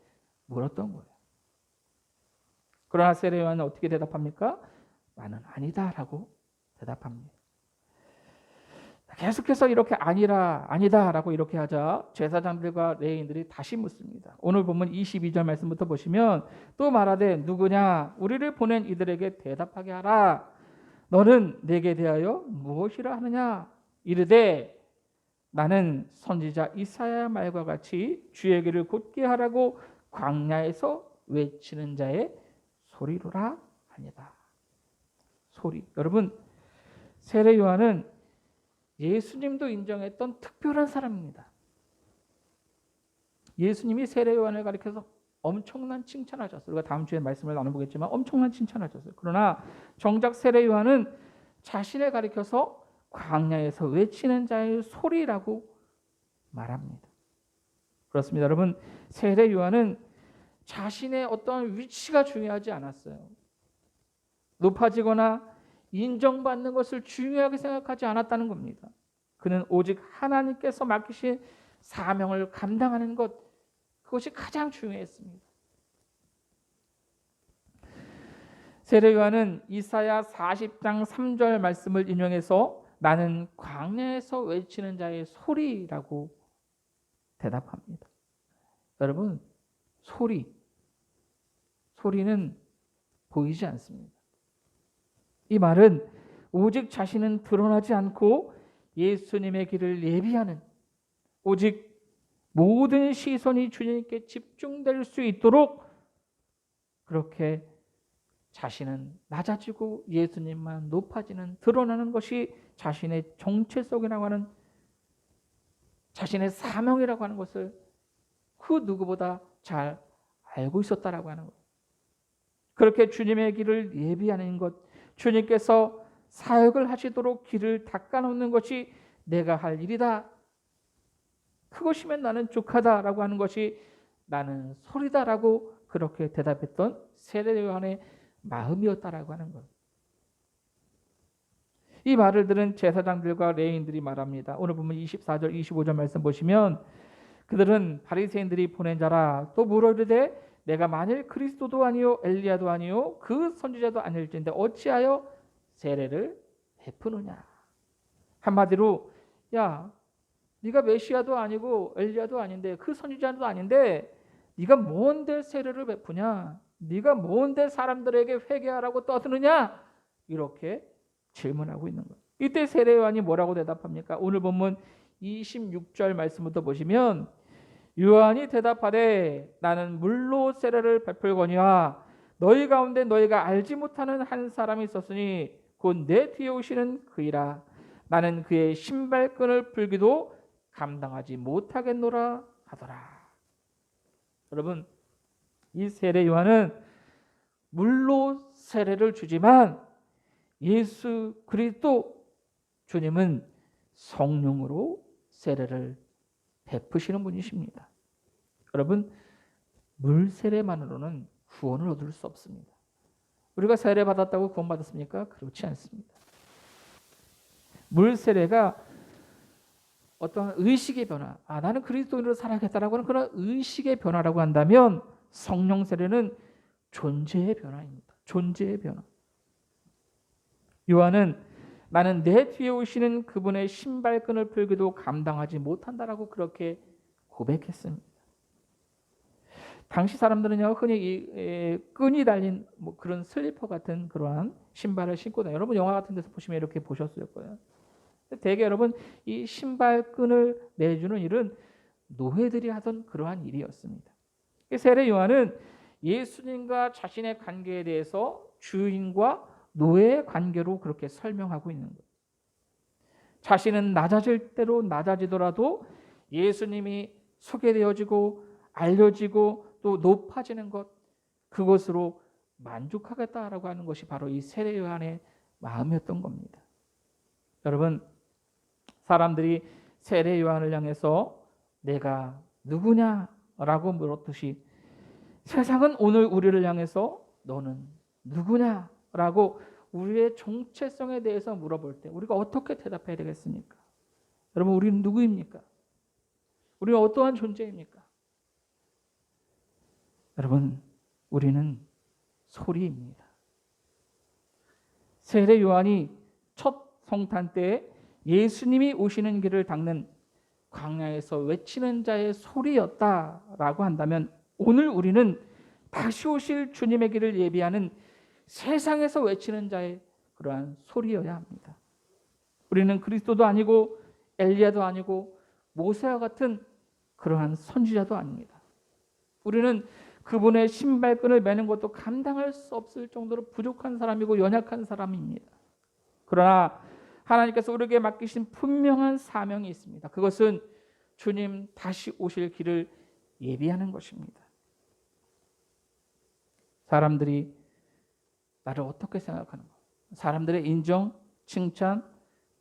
물었던 거예요. 그러나 세례 요한은 어떻게 대답합니까? 나는 아니다라고 대답합니다. 계속해서 이렇게 아니다라고 이렇게 하자 제사장들과 레위인들이 다시 묻습니다. 오늘 보면 22절 말씀부터 보시면 또 말하되 누구냐? 우리를 보낸 이들에게 대답하게 하라. 너는 내게 대하여 무엇이라 하느냐? 이르되 나는 선지자 이사야 말과 같이 주의 길을 곧게 하라고 광야에서 외치는 자의 소리로라 하니라. 소리. 여러분, 세례 요한은 예수님도 인정했던 특별한 사람입니다. 예수님이 세례 요한을 가리켜서 엄청난 칭찬하셨어요. 우리가 다음 주에 말씀을 나눠보겠지만 엄청난 칭찬하셨어요. 그러나 정작 세례 요한은 자신을 가리켜서 광야에서 외치는 자의 소리라고 말합니다. 그렇습니다. 여러분, 세례 요한은 자신의 어떤 위치가 중요하지 않았어요. 높아지거나 인정받는 것을 중요하게 생각하지 않았다는 겁니다. 그는 오직 하나님께서 맡기신 사명을 감당하는 것, 그것이 가장 중요했습니다. 세례 요한은 이사야 40장 3절 말씀을 인용해서 나는 광야에서 외치는 자의 소리라고 대답합니다. 여러분, 소리는 보이지 않습니다. 이 말은 오직 자신은 드러나지 않고 예수님의 길을 예비하는, 오직 모든 시선이 주님께 집중될 수 있도록 그렇게 자신은 낮아지고 예수님만 높아지는, 드러나는 것이 자신의 정체성이라고 하는, 자신의 사명이라고 하는 것을 그 누구보다 잘 알고 있었다라고 하는 것. 그렇게 주님의 길을 예비하는 것, 주님께서 사역을 하시도록 길을 닦아놓는 것이 내가 할 일이다. 그것이면 나는 족하다라고 하는 것이 나는 소리다라고 그렇게 대답했던 세례 요한의 마음이었다라고 하는 것. 이 말을 들은 제사장들과 레위인들이 말합니다. 오늘 보면 24절 25절 말씀 보시면 그들은 바리새인들이 보낸 자라 또 물어 이르되 내가 만일 그리스도도 아니요 엘리야도 아니요 그 선지자도 아닐진데 어찌하여 세례를 베푸느냐. 한마디로 야, 네가 메시아도 아니고 엘리야도 아닌데 그 선지자도 아닌데 네가 뭔데 세례를 베푸냐? 네가 뭔데 사람들에게 회개하라고 떠드느냐? 이렇게 질문하고 있는 거예요. 이때 세례 요한이 뭐라고 대답합니까? 오늘 본문 26절 말씀부터 보시면 요한이 대답하되 나는 물로 세례를 베풀거니와 너희 가운데 너희가 알지 못하는 한 사람이 있었으니 곧 내 뒤에 오시는 그이라. 나는 그의 신발끈을 풀기도 감당하지 못하겠노라 하더라. 여러분, 이 세례 요한은 물로 세례를 주지만 예수 그리스도 주님은 성령으로 세례를 베푸시는 분이십니다. 여러분, 물 세례만으로는 구원을 얻을 수 없습니다. 우리가 세례 받았다고 구원 받았습니까? 그렇지 않습니다. 물 세례가 어떤 의식의 변화, 나는 그리스도인으로 살아야겠다라고 하는 그런 의식의 변화라고 한다면 성령 세례는 존재의 변화입니다. 존재의 변화. 요한은 나는 내 뒤에 오시는 그분의 신발끈을 풀기도 감당하지 못한다라고 그렇게 고백했습니다. 당시 사람들은요 흔히 이 끈이 달린 뭐 그런 슬리퍼 같은 그러한 신발을 신고 다녀요. 여러분 영화 같은 데서 보시면 이렇게 보셨을 거예요. 대개 여러분 이 신발끈을 내주는 일은 노예들이 하던 그러한 일이었습니다. 세례 요한은 예수님과 자신의 관계에 대해서 주인과 노예의 관계로 그렇게 설명하고 있는 거예요. 자신은 낮아질 대로 낮아지더라도 예수님이 소개되어지고 알려지고 또 높아지는 것, 그것으로 만족하겠다라고 하는 것이 바로 이 세례 요한의 마음이었던 겁니다. 여러분, 사람들이 세례 요한을 향해서 내가 누구냐라고 물었듯이 세상은 오늘 우리를 향해서 너는 누구냐라고 우리의 정체성에 대해서 물어볼 때 우리가 어떻게 대답해야 되겠습니까? 여러분, 우리는 누구입니까? 우리는 어떠한 존재입니까? 여러분, 우리는 소리입니다. 세례 요한이 첫 성탄 때 예수님이 오시는 길을 닦는 광야에서 외치는 자의 소리였다라고 한다면, 오늘 우리는 다시 오실 주님의 길을 예비하는 세상에서 외치는 자의 그러한 소리여야 합니다. 우리는 그리스도도 아니고 엘리야도 아니고 모세와 같은 그러한 선지자도 아닙니다. 우리는 그분의 신발끈을 매는 것도 감당할 수 없을 정도로 부족한 사람이고 연약한 사람입니다. 그러나 하나님께서 우리에게 맡기신 분명한 사명이 있습니다. 그것은 주님 다시 오실 길을 예비하는 것입니다. 사람들이 나를 어떻게 생각하는가? 사람들의 인정, 칭찬,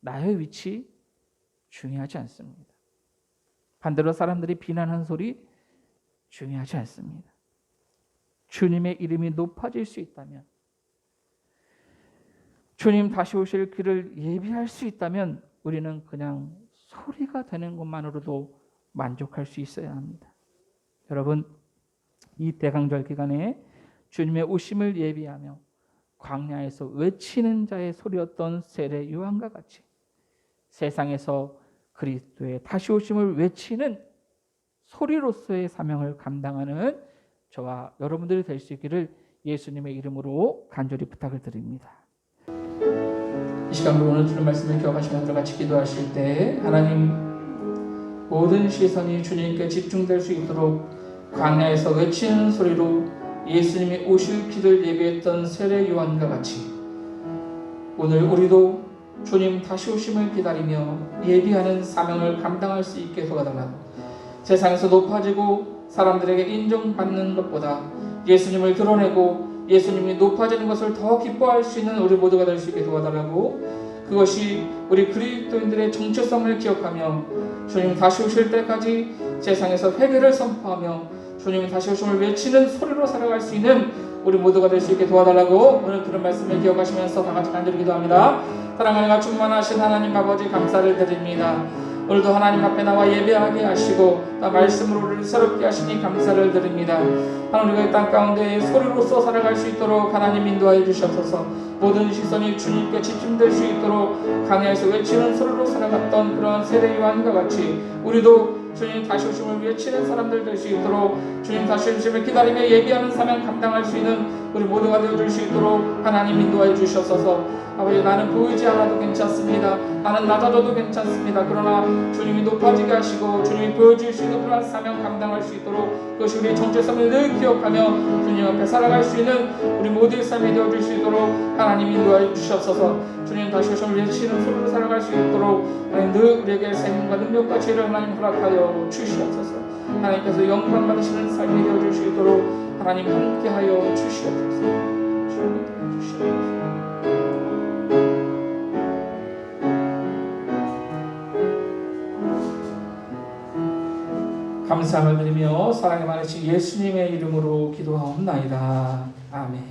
나의 위치 중요하지 않습니다. 반대로 사람들이 비난하는 소리 중요하지 않습니다. 주님의 이름이 높아질 수 있다면, 주님 다시 오실 길을 예비할 수 있다면 우리는 그냥 소리가 되는 것만으로도 만족할 수 있어야 합니다. 여러분, 이 대강절 기간에 주님의 오심을 예비하며 광야에서 외치는 자의 소리였던 세례 요한과 같이 세상에서 그리스도의 다시 오심을 외치는 소리로서의 사명을 감당하는 저와 여러분들이 될 수 있기를 예수님의 이름으로 간절히 부탁을 드립니다. 이 시간 오늘 들은 말씀을 기억하시면서 같이 기도하실 때 하나님, 모든 시선이 주님께 집중될 수 있도록 광야에서 외치는 소리로 예수님이 오실 길을 예비했던 세례 요한과 같이 오늘 우리도 주님 다시 오심을 기다리며 예비하는 사명을 감당할 수 있게 도와달라고, 세상에서 높아지고 사람들에게 인정받는 것보다 예수님을 드러내고 예수님이 높아지는 것을 더 기뻐할 수 있는 우리 모두가 될 수 있게 도와달라고, 그것이 우리 그리스도인들의 정체성을 기억하며 주님 다시 오실 때까지 세상에서 회개를 선포하며 주님 다시 오심을 외치는 소리로 살아갈 수 있는 우리 모두가 될 수 있게 도와달라고 오늘 들은 말씀을 기억하시면서 다 같이 간절히 기도합니다. 사랑하는 충만하신 하나님 아버지, 감사를 드립니다. 오늘도 하나님 앞에 나와 예배하게 하시고 말씀으로 우리를 새롭게 하시니 감사를 드립니다. 하나님, 우리가 이 땅 가운데 소리로서 살아갈 수 있도록 하나님 인도하여 주시옵소서. 모든 시선이 주님께 집중될 수 있도록 광야에서 외치는 소리로 살아갔던 그런 세례 요한과 같이 우리도 주님 다시 오심을 외치는 사람들 될 수 있도록, 주님 다시 오심을 기다리며 예비하는 사명 감당할 수 있는 우리 모두가 되어줄 수 있도록 하나님 인도하여 주시옵소서. 아버지, 나는 보이지 않아도 괜찮습니다. 나는 낮아져도 괜찮습니다. 그러나 주님이 높아지게 하시고 주님이 보여줄 수 있는 그러한 사명 감당할 수 있도록, 그것이 우리의 정체성을 늘 기억하며 주님 앞에 살아갈 수 있는 우리 모두의 삶이 되어줄 수 있도록 하나님 인도하여 주시옵소서. 주님 다시 오심을 외치는 소리로 살아갈 수 있도록 하나님 늘 우리에게 생명과 능력과 지혜를 하나님 허락하여 주시옵소서. 하나님께서 영광 받으시는 삶이 되어줄 수 있도록 하나님 함께하여 주시옵소서. 주님 주시옵소서. 감사함을 드리며 사랑이 많으신 예수님의 이름으로 기도하옵나이다. 아멘.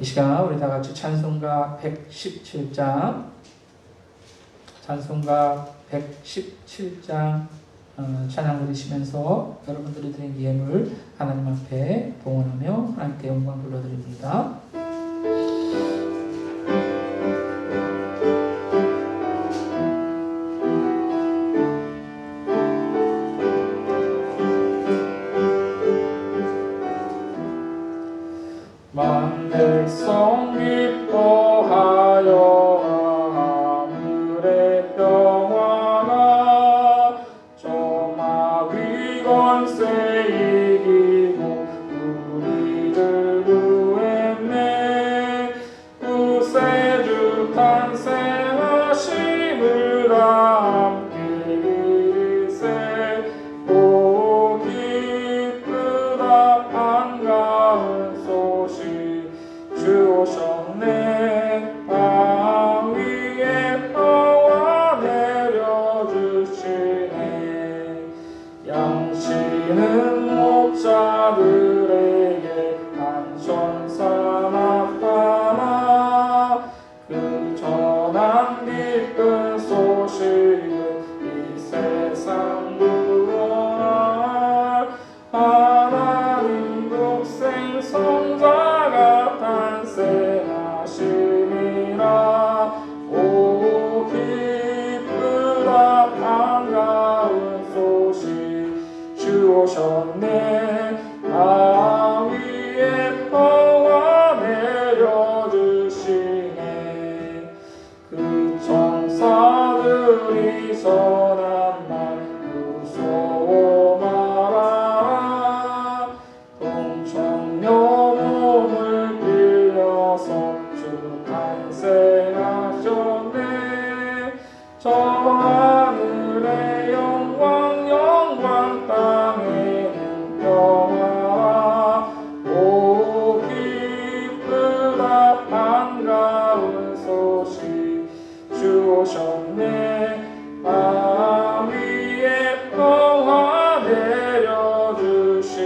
이 시간 우리 다 같이 찬송가 117장 찬양 부르시면서 여러분들이 드린 예물 하나님 앞에 봉헌하며 하나님께 영광 돌려드립니다. 백성 기뻐하여 하늘의 평화가 권세 이기고 우리를 구했네. 구세주 탄생하심을 다 함께 들으세. 오 기쁘다 반가운 소식 주 오셨네. 땅 위에 평화 내려주시네. 양치는 목자들에게 한천사 나타나 그 전한 기쁜 소식은 이 세상 구원할 하나님 독생 성자가 탄생하시니라. 오 기쁘다 반가운 소식 주 오셨네. 땅 위에 평화 내려주시네. 그 천사들이 선한 말 무서워 말아라. 동천녀 몸을 빌려서 주 탄생하셨네. 저 하늘의 영광 영광 땅에는 평화. 오 기쁘다 반가운 소식 주 오셨네. 땅 위에 평화 내려주시네.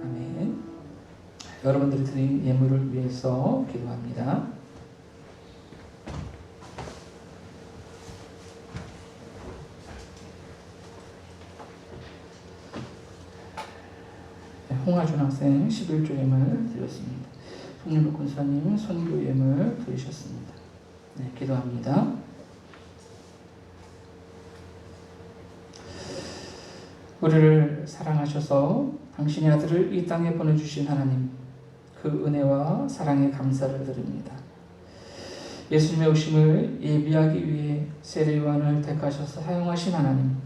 아멘. 여러분들이 드린 예물을 위해서 기도합니다. 홍하준 학생 11조 예물 드렸습니다. 손일복 군사님 선교 예물 드리셨습니다. 네, 기도합니다. 우리를 사랑하셔서 당신의 아들을 이 땅에 보내주신 하나님, 그 은혜와 사랑에 감사를 드립니다. 예수님의 오심을 예비하기 위해 세례 요한을 택하셔서 사용하신 하나님,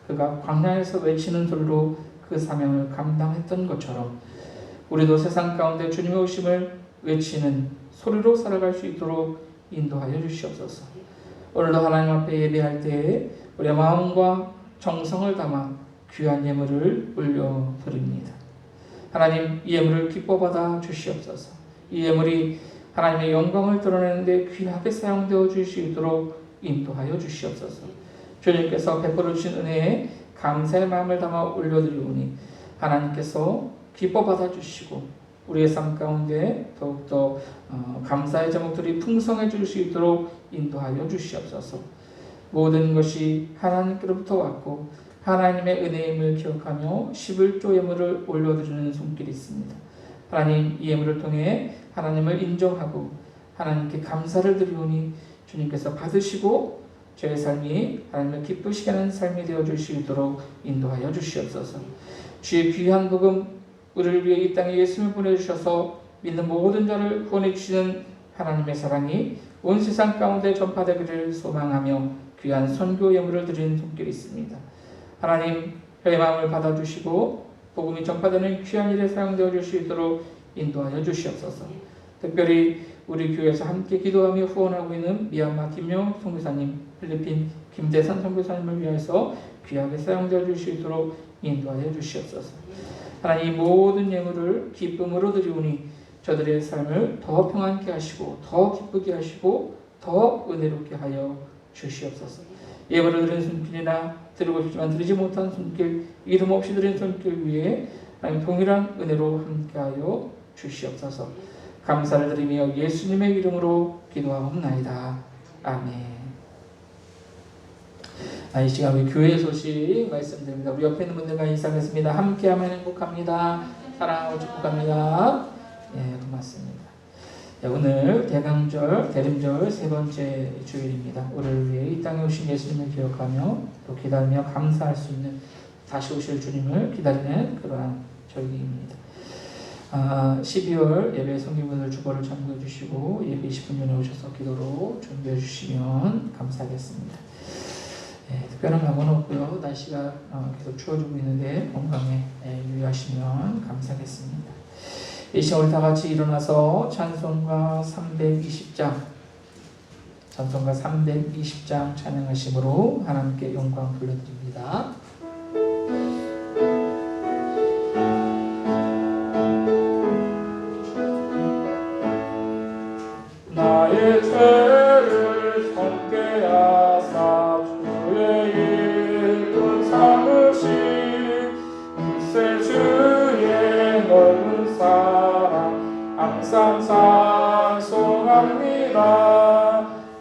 그가 광야에서 외치는 소리로 그 사명을 감당했던 것처럼 우리도 세상 가운데 주님의 오심을 외치는 소리로 살아갈 수 있도록 인도하여 주시옵소서. 오늘도 하나님 앞에 예배할 때에 우리의 마음과 정성을 담아 귀한 예물을 올려드립니다. 하나님, 이 예물을 기뻐 받아 주시옵소서. 이 예물이 하나님의 영광을 드러내는데 귀하게 사용되어 주시도록 인도하여 주시옵소서. 주님께서 베풀어 주신 은혜에 감사의 마음을 담아 올려드리오니 하나님께서 기뻐 받아주시고 우리의 삶 가운데 더욱더 감사의 제목들이 풍성해질 수 있도록 인도하여 주시옵소서. 모든 것이 하나님께로부터 왔고 하나님의 은혜임을 기억하며 11조 예물을 올려드리는 손길이 있습니다. 하나님, 이 예물을 통해 하나님을 인정하고 하나님께 감사를 드리오니 주님께서 받으시고 저의 삶이 하나님을 기쁘시게 하는 삶이 되어 주시도록 인도하여 주시옵소서. 주의 귀한 복음, 우리를 위해 이 땅에 예수님을 보내주셔서 믿는 모든 자를 구원해 주시는 하나님의 사랑이 온 세상 가운데 전파되기를 소망하며 귀한 선교 예물을 드리는 손길이 있습니다. 하나님, 저의 마음을 받아주시고 복음이 전파되는 귀한 일에 사용되어 주시도록 인도하여 주시옵소서. 특별히 우리 교회에서 함께 기도하며 후원하고 있는 미얀마 김용 선교사님, 필리핀 김대산 선교사님을 위해서 귀하게 사용되어 주시도록 인도하여 주시옵소서. 하나님, 모든 예물을 기쁨으로 드리오니 저들의 삶을 더 평안케 하시고 더 기쁘게 하시고 더 은혜롭게 하여 주시옵소서. 예물을 드리는 손길이나 드리고 싶지만 드리지 못한 손길, 이름 없이 드리는 손길 위에 하나님 동일한 은혜로 함께하여 주시옵소서. 감사를 드리며 예수님의 이름으로 기도하옵나이다. 아멘. 이 시간 우리 교회 소식 말씀드립니다. 우리 옆에 있는 분들과 인사하겠습니다. 함께하면 행복합니다. 사랑하고 축복합니다. 고맙습니다. 오늘 대강절, 대림절 세 번째 주일입니다. 우리를 위해 이 땅에 오신 예수님을 기억하며 또 기다리며 감사할 수 있는 다시 오실 주님을 기다리는 그러한 절기입니다. 12월 예배 성기분들 주보를 참고해 주시고 예배 20분 전에 오셔서 기도로 준비해 주시면 감사하겠습니다. 특별한 감은 없고요. 날씨가 계속 추워지고 있는데 건강에 유의하시면 감사하겠습니다. 이 시간 우리 다 같이 일어나서 찬송가 320장 찬양하심으로 하나님께 영광 돌려드립니다. 나의 죄를 손께 하사 주의 이름 삼으신 글쎄 주의 넓은 사랑 항상 찬송합니다.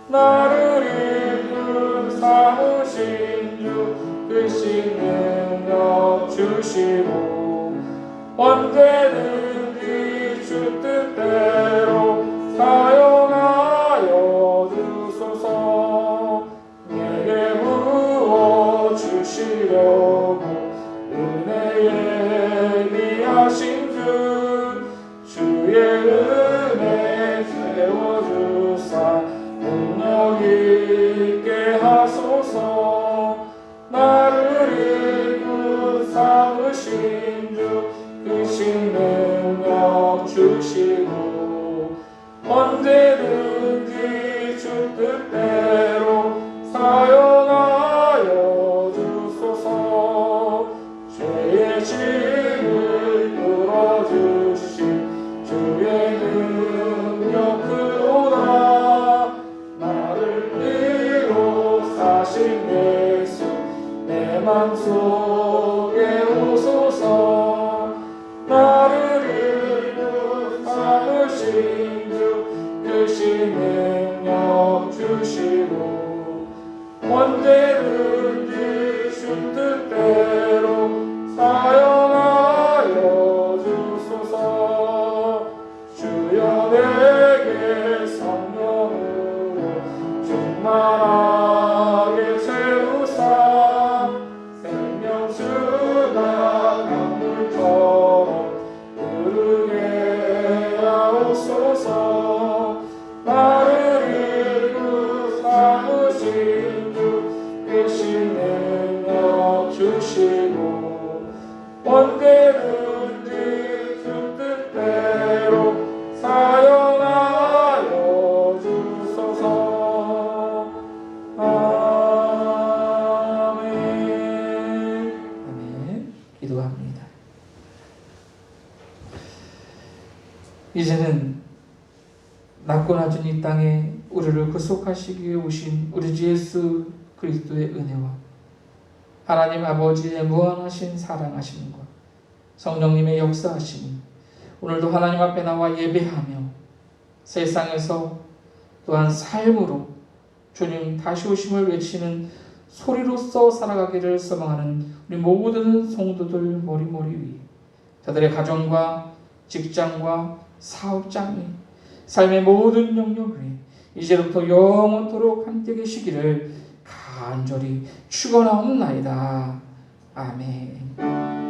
나를 이름 삼으신 주 크신 능력 주시고 언제든지 주 뜻대로 사용하여 주소서. 내게 부어주시려고 은혜에 미하신 주 주의 은혜 세워주사 능력 있게 하소서. 나를 이끌 삼으신 주 크신 능력 주시고 언제든지 주 뜻대로 사용하여 주소서. 죄의 짐을 풀어주신 주의 능력 크도다. 나를 위로 사신 예수 내 맘속에 오소서. 나를 이끌 삼으신 크신 능력 주시고 언제든지 주 뜻대로 사용하여 주소서. 주여 내게 성령으로 충만하게 채우사 생명수가 강물처럼 흐르게 하옵소서. 나를 이끌 삼으신 주 크신 능력 주시고 언제든지 주 뜻대로 사용하여 주소서. 아멘. 아멘. 기도합니다. 이제는 낮고 낮은 이 땅에 우리를 구속하시기 위해 오신 우리 주 예수 그리스도의 은혜와 하나님 아버지의 무한하신 사랑하심과 성령님의 역사하심이 오늘도 하나님 앞에 나와 예배하며 세상에서 또한 삶으로 주님 다시 오심을 외치는 소리로서 살아가기를 소망하는 우리 모든 성도들 머리 위에 저들의 가정과 직장과 사업장이 삶의 모든 영역 위에 이제부터 영원토록 함께 계시기를 간절히 축원하옵나이다. 아멘.